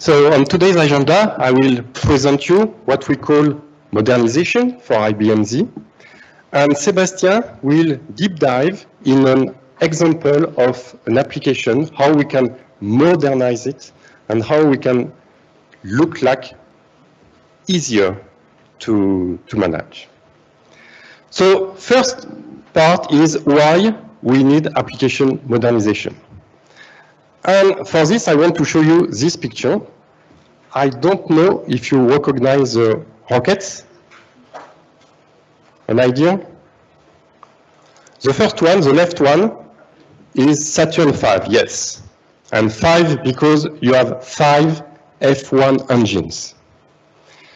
So on today's agenda, I will present you what we call modernization for IBM Z. And Sébastien will deep dive in an example of an application, how we can modernize it and how we can look like easier to manage. So first part is why we need application modernization. And for this, I want to show you this picture. I don't know if you recognize the rockets. An idea? The first one, the left one, is Saturn V, yes. And 5 because you have 5 F1 engines.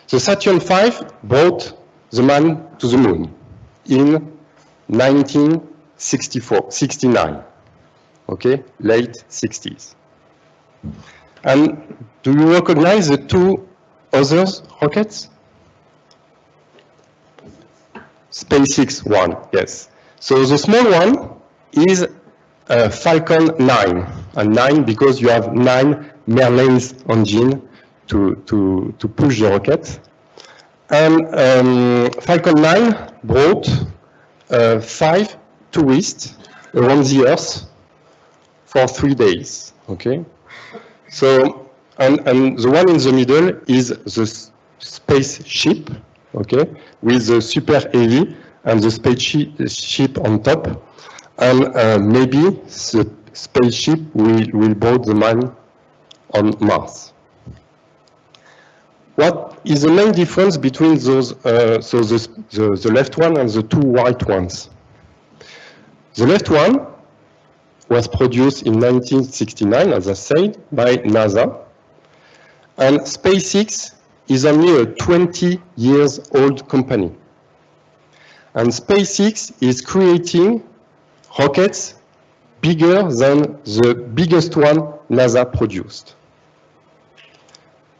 The Saturn V brought the man to the moon in 1969. Okay, late 60s. And do you recognize the two other rockets? SpaceX one, yes. So the small one is Falcon 9, and 9 because you have 9 Merlin's engine to push the rocket. And Falcon 9 brought 5 tourists around the Earth for 3 days, okay? So, and the one in the middle is the spaceship, okay, with the super heavy and the spaceship on top, and maybe the spaceship will board the man on Mars. What is the main difference between those, so the left one and the two right ones? The left one was produced in 1969, as I said, by NASA. And SpaceX is only a 20 years old company. And SpaceX is creating rockets bigger than the biggest one NASA produced.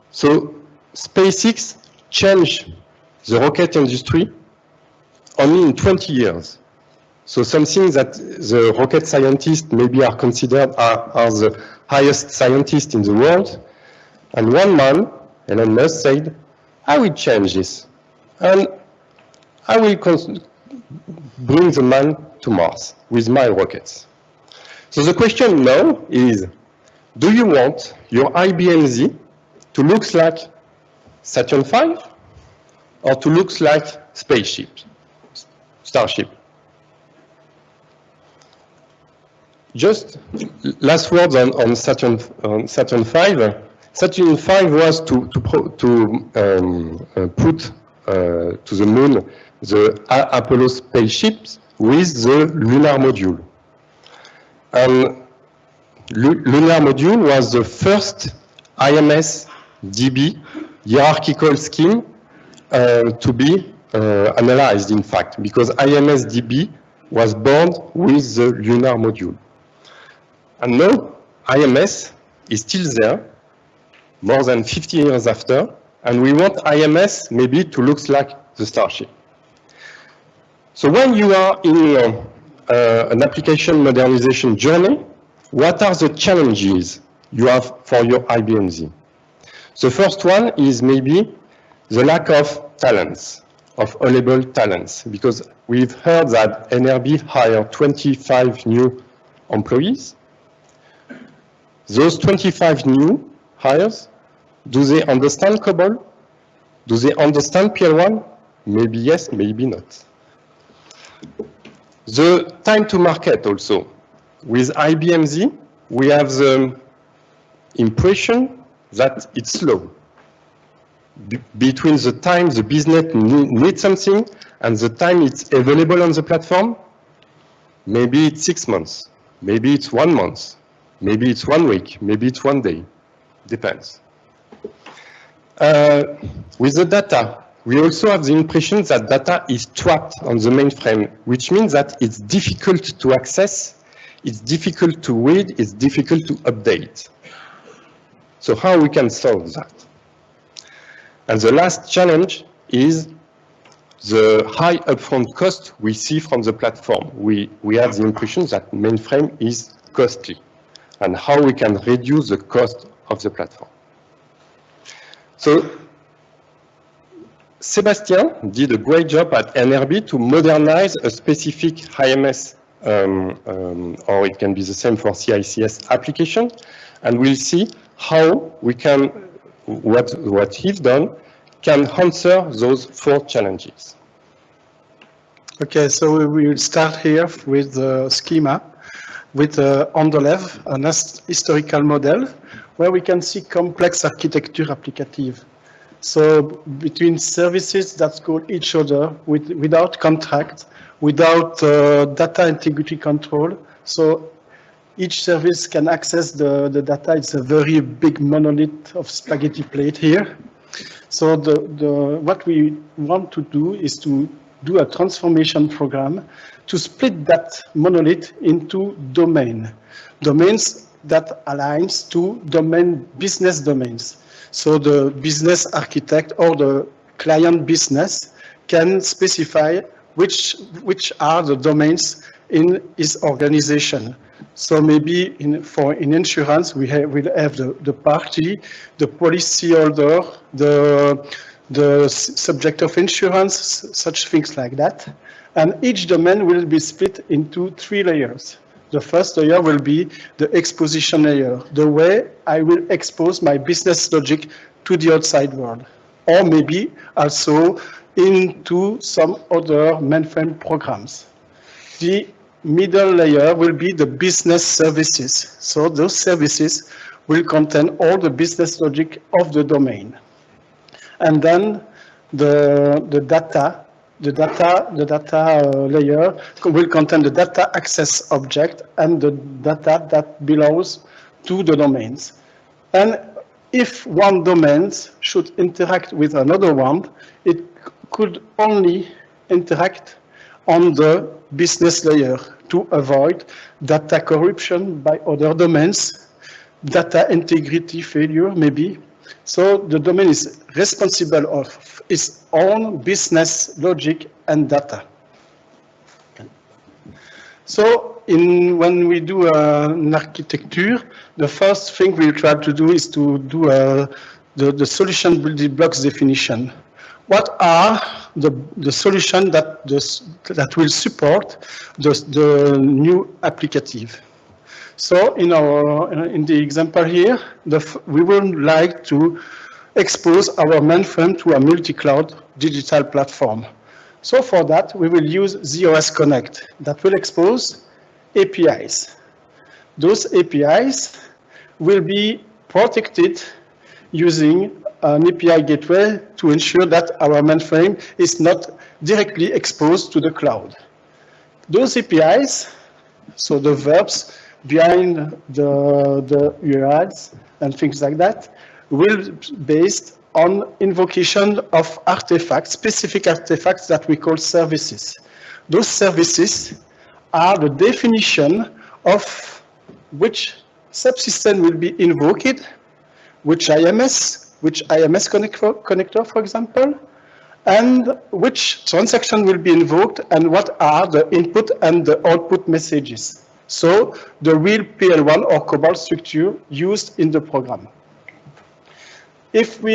So SpaceX changed the rocket industry only in 20 years. So something that the rocket scientists maybe are considered are the highest scientists in the world. And one man, Elon Musk, said, I will change this. And I will bring the man to Mars with my rockets. So the question now is, do you want your IBM Z to look like Saturn V or to look like Starship? Just last words on Saturn V. Saturn V was to put to the moon the Apollo spaceships with the lunar module. Lunar module was the first IMS DB hierarchical scheme to be analyzed, in fact, because IMS DB was born with the lunar module. And now, IMS is still there, more than 50 years after, and we want IMS maybe to look like the Starship. So when you are in an application modernization journey, what are the challenges you have for your IBM Z? The first one is maybe the lack of talents, of available talents, because we've heard that NRB hired 25 new employees. Those 25 new hires, do they understand COBOL? Do they understand PL1? Maybe yes, maybe not. The time to market also. With IBM Z, we have the impression that it's slow. Between the time the business needs something and the time it's available on the platform, maybe it's 6 months, maybe it's 1 month, maybe it's 1 week, maybe it's 1 day, depends. With the data, we also have the impression that data is trapped on the mainframe, which means that it's difficult to access, it's difficult to read, it's difficult to update. So how we can solve that? And the last challenge is the high upfront cost we see from the platform. We have the impression that mainframe is costly, and how we can reduce the cost of the platform. So Sebastian did a great job at NRB to modernize a specific IMS, or it can be the same for CICS application, and we'll see how we can, what he's done can answer those 4 challenges. Okay, so we will start here with the schema, with on the left, an historical model, where we can see complex architecture applicative. So between services that call each other without contract, without data integrity control. So each service can access the data. It's a very big monolith of spaghetti plate here. So what we want to do is to do a transformation program to split that monolith into domains that aligns to business domains. So the business architect or the client business can specify which are the domains in his organization. So maybe in insurance, we'll have the party, the policyholder, the subject of insurance, such things like that. And each domain will be split into 3 layers. The first layer will be the exposition layer, the way I will expose my business logic to the outside world, or maybe also into some other mainframe programs. The middle layer will be the business services. So those services will contain all the business logic of the domain. And then the data layer will contain the data access object and the data that belongs to the domains. And if one domain should interact with another one, it could only interact on the business layer to avoid data corruption by other domains, data integrity failure maybe. So the domain is responsible of its own business logic and data. So when we do an architecture, the first thing we try to do is to do the solution building blocks definition. What are the solutions that will support the new applicative? So in the example here, we would like to expose our mainframe to a multi-cloud digital platform. So for that, we will use z/OS Connect that will expose APIs. Those APIs will be protected using an API gateway to ensure that our mainframe is not directly exposed to the cloud. Those APIs, so the verbs behind the URLs and things like that, will be based on invocation of artifacts, specific artifacts that we call services. Those services are the definition of which subsystem will be invoked, which IMS connector, for example, and which transaction will be invoked, and what are the input and the output messages. So the real PL1 or COBOL structure used in the program. If we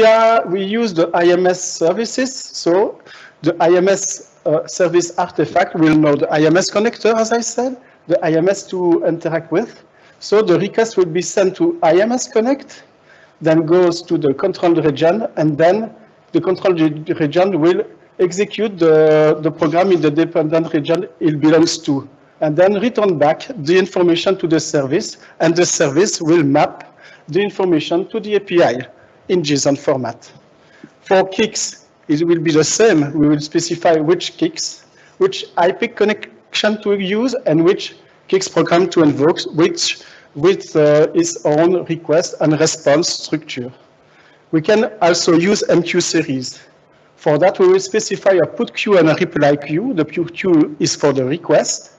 use the IMS services, so the IMS service artifact will know the IMS connector, as I said, the IMS to interact with. So the request will be sent to IMS Connect, then goes to the control region, and then the control region will execute the program in the dependent region it belongs to, and then return back the information to the service, and the service will map the information to the API in JSON format. For kicks, it will be the same. We will specify which kicks, which IP connection to use, and which kicks program to invoke, which with its own request and response structure. We can also use MQ series. For that, we will specify a put queue and a reply queue. The put queue is for the request.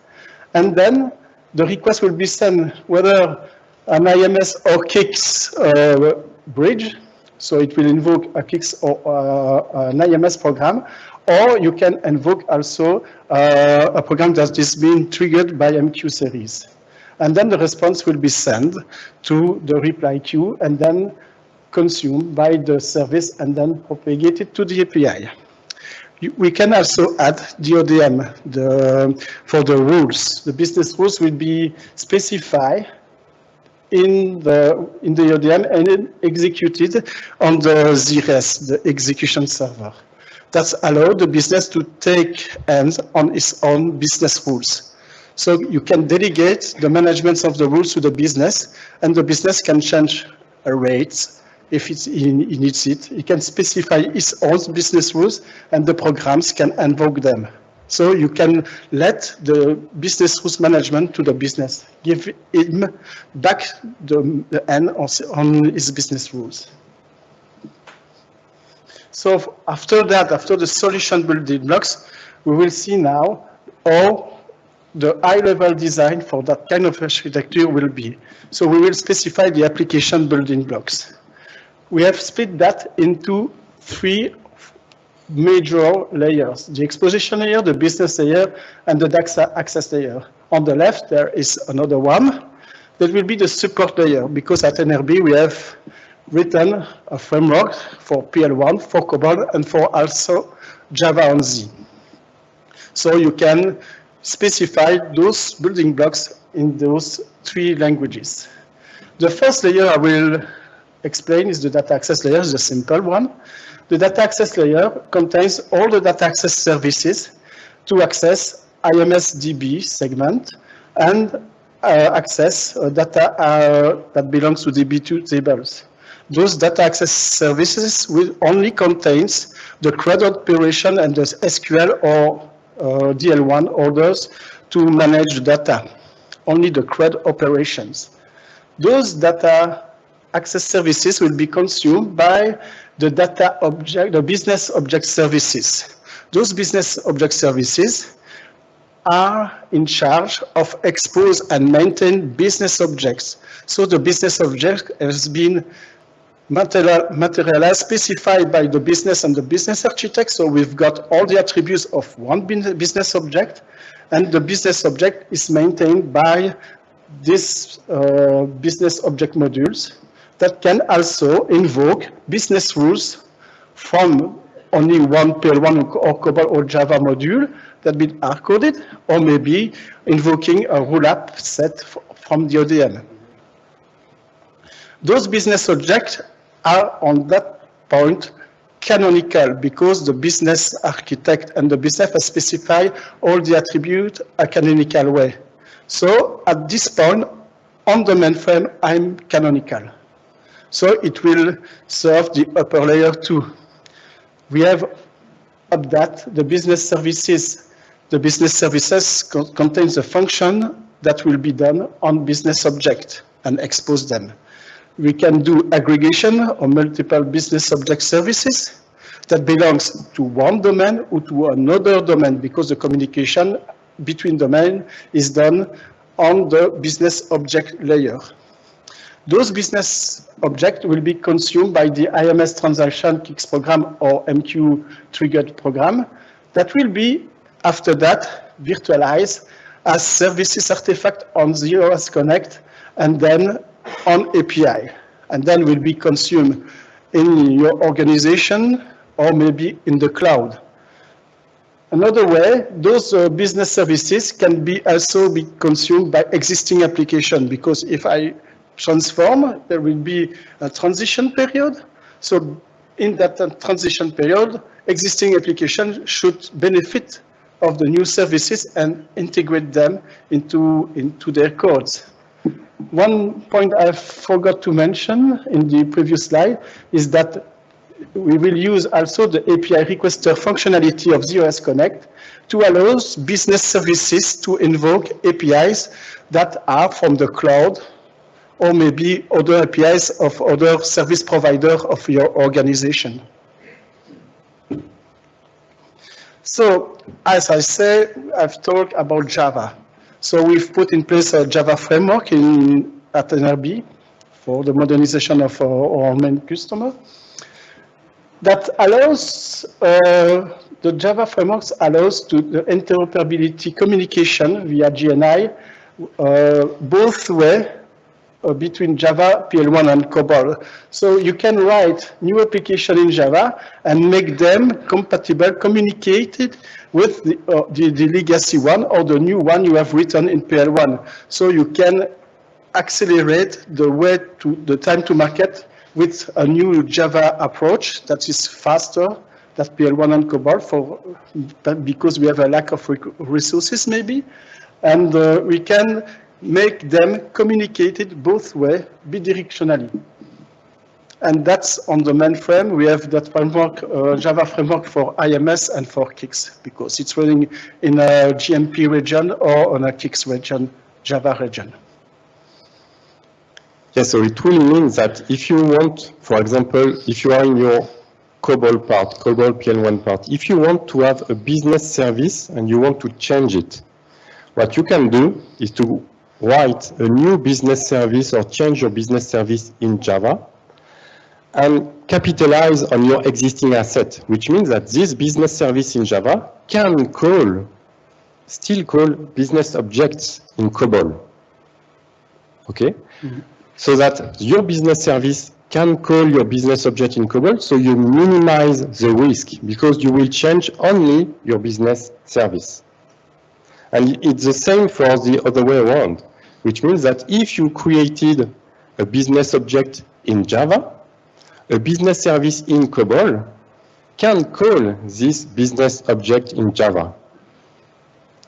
And then the request will be sent whether an IMS or kicks bridge. So it will invoke a kicks or an IMS program. Or you can invoke also a program that is being triggered by MQ series. And then the response will be sent to the reply queue, and then consumed by the service and then propagated to the API. We can also add the ODM for the rules. The business rules will be specified in the ODM and then executed on the ZRES, the execution server. That's allowed the business to take hands on its own business rules. So you can delegate the management of the rules to the business, and the business can change rates if he needs it. He can specify his own business rules, and the programs can invoke them. So you can let the business rules management to the business, give him back the hand on his business rules. So after that, after the solution building blocks, we will see now how the high-level design for that kind of architecture will be. So we will specify the application building blocks. We have split that into 3 major layers: the exposition layer, the business layer, and the data access layer. On the left, there is another one that will be the support layer, because at NRB we have written a framework for PL1, for COBOL, and for also Java on Z. So you can specify those building blocks in those 3 languages. The first layer I will explain is the data access layer, the simple one. The data access layer contains all the data access services to access IMS-DB segment and access data that belongs to DB2 tables. Those data access services will only contain the CRUD operation and the SQL or DL1 orders to manage the data, only the CRUD operations. Those data access services will be consumed by the data object, the business object services. Those business object services are in charge of expose and maintain business objects. So the business object has been materialized, specified by the business and the business architect. So we've got all the attributes of one business object, and the business object is maintained by these business object modules that can also invoke business rules from only one PL1 or COBOL or Java module that been hard-coded, or maybe invoking a rule app set from the ODM. Those business objects are on that point canonical, because the business architect and the business has specified all the attributes a canonical way. So at this point, on the mainframe, I'm canonical. So it will serve the upper layer too. We have up that the business services. The business services contains a function that will be done on business object and expose them. We can do aggregation or multiple business object services that belongs to one domain or to another domain, because the communication between domains is done on the business object layer. Those business objects will be consumed by the IMS transaction kicks program or MQ triggered program that will be, after that, virtualized as services artifact on ZOS Connect and then on API, and then will be consumed in your organization or maybe in the cloud. Another way, those business services can be also be consumed by existing application, because if I transform, there will be a transition period. So in that transition period, existing application should benefit of the new services and integrate them into their codes. One point I forgot to mention in the previous slide is that we will use also the API requester functionality of ZOS Connect to allow business services to invoke APIs that are from the cloud, or maybe other APIs of other service provider of your organization. So, as I say, I've talked about Java. So we've put in place a Java framework at NRB for the modernization of our main customer. That allows, the Java frameworks allows to the interoperability communication via GNI, both way between Java, PL1 and COBOL. So you can write new application in Java and make them compatible, communicated with the legacy one or the new one you have written in PL1. So you can accelerate the time to market with a new Java approach that is faster than PL1 and COBOL because we have a lack of resources maybe. And we can make them communicated both ways, bidirectionally. And that's on the mainframe. We have that framework, Java framework for IMS and for Kix, because it's running in a GMP region or on a Kix region, Java region. Yes, so it really means that if you want, for example, if you are in your COBOL part, COBOL PL1 part, if you want to have a business service and you want to change it, what you can do is to write a new business service or change your business service in Java and capitalize on your existing asset, which means that this business service in Java can still call business objects in COBOL. Okay? Mm-hmm. So that your business service can call your business object in COBOL, so you minimize the risk because you will change only your business service. And it's the same for the other way around, which means that if you created a business object in Java, a business service in COBOL can call this business object in Java.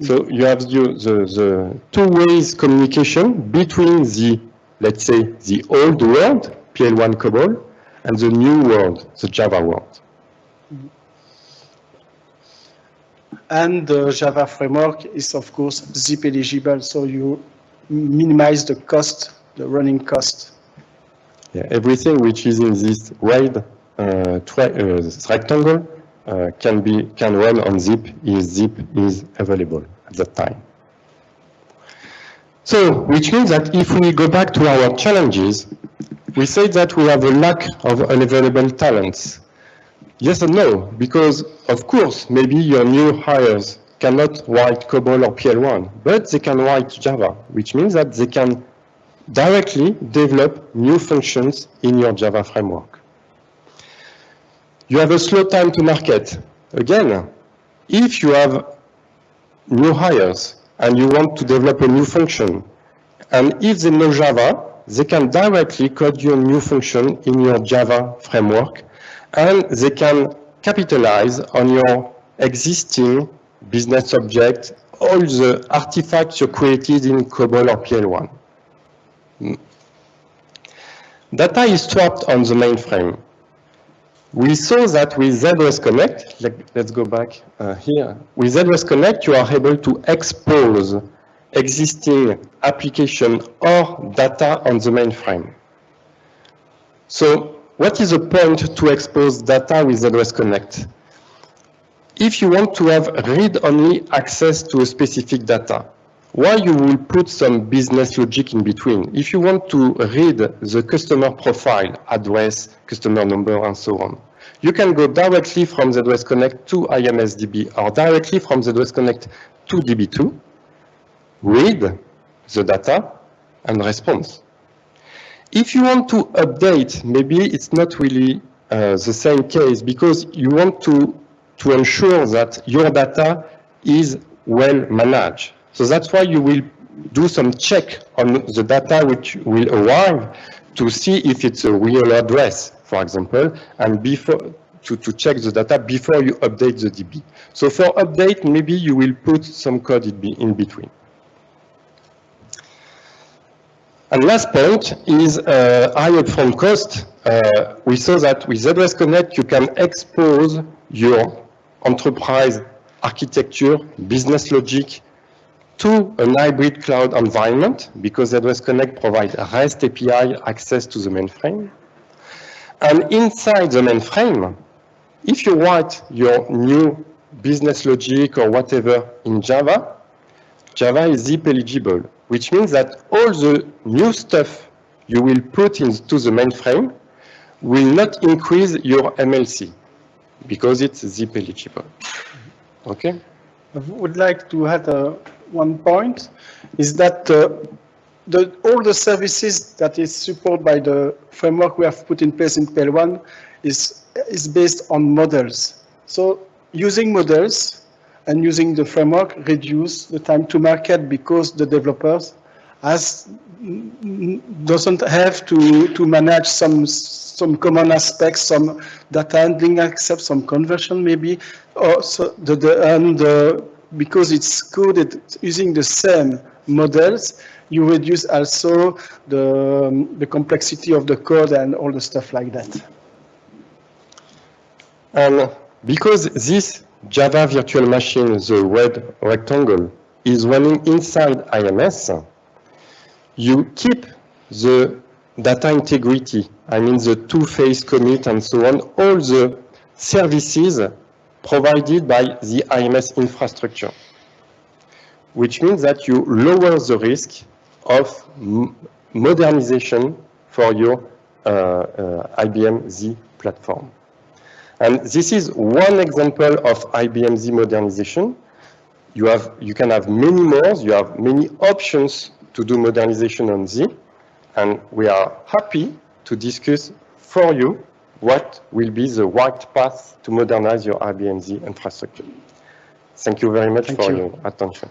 So you have the two ways communication between the, let's say, the old world, PL1 COBOL, and the new world, the Java world. And the Java framework is, of course, zip eligible, so you minimize the cost, the running cost. Yeah, everything which is in this red rectangle can run on zip if zip is available at that time. So, which means that if we go back to our challenges, we say that we have a lack of unavailable talents. Yes and no, because of course, maybe your new hires cannot write COBOL or PL1, but they can write Java, which means that they can directly develop new functions in your Java framework. You have a slow time to market. Again, if you have new hires and you want to develop a new function, and if they know Java, they can directly code your new function in your Java framework, and they can capitalize on your existing business object, all the artifacts you created in COBOL or PL1. Data is swapped on the mainframe. We saw that with ZOS Connect, let's go back here. With ZOS Connect, you are able to expose existing application or data on the mainframe. So what is the point to expose data with ZOS Connect? If you want to have read-only access to a specific data, why you will put some business logic in between? If you want to read the customer profile, address, customer number, and so on, you can go directly from ZOS Connect to IMSDB or directly from ZOS Connect to DB2, read the data, and respond. If you want to update, maybe it's not really the same case because you want to ensure that your data is well managed. So that's why you will do some check on the data which will arrive to see if it's a real address, for example, and before to check the data before you update the DB. So for update, maybe you will put some code in between. And last point is high upfront cost. We saw that with ZOS Connect, you can expose your enterprise architecture, business logic, to an hybrid cloud environment because ZOS Connect provides a REST API access to the mainframe. And inside the mainframe, if you write your new business logic or whatever in Java, Java is zip eligible, which means that all the new stuff you will put into the mainframe will not increase your MLC because it's zip eligible. Okay? I would like to add one point, is that all the services that is supported by the framework we have put in place in PL1 is based on models. So using models and using the framework reduce the time to market because the developers doesn't have to manage some common aspects, some data handling except some conversion maybe, or so because it's coded using the same models, you reduce also the complexity of the code and all the stuff like that. And because this Java virtual machine, the red rectangle, is running inside IMS, you keep the data integrity, I mean the two-phase commit and so on, all the services provided by the IMS infrastructure, which means that you lower the risk of modernization for your IBM Z platform. And this is one example of IBM Z modernization. You can have many more, you have many options to do modernization on Z, and we are happy to discuss for you what will be the right path to modernize your IBM Z infrastructure. Thank you very much for your attention.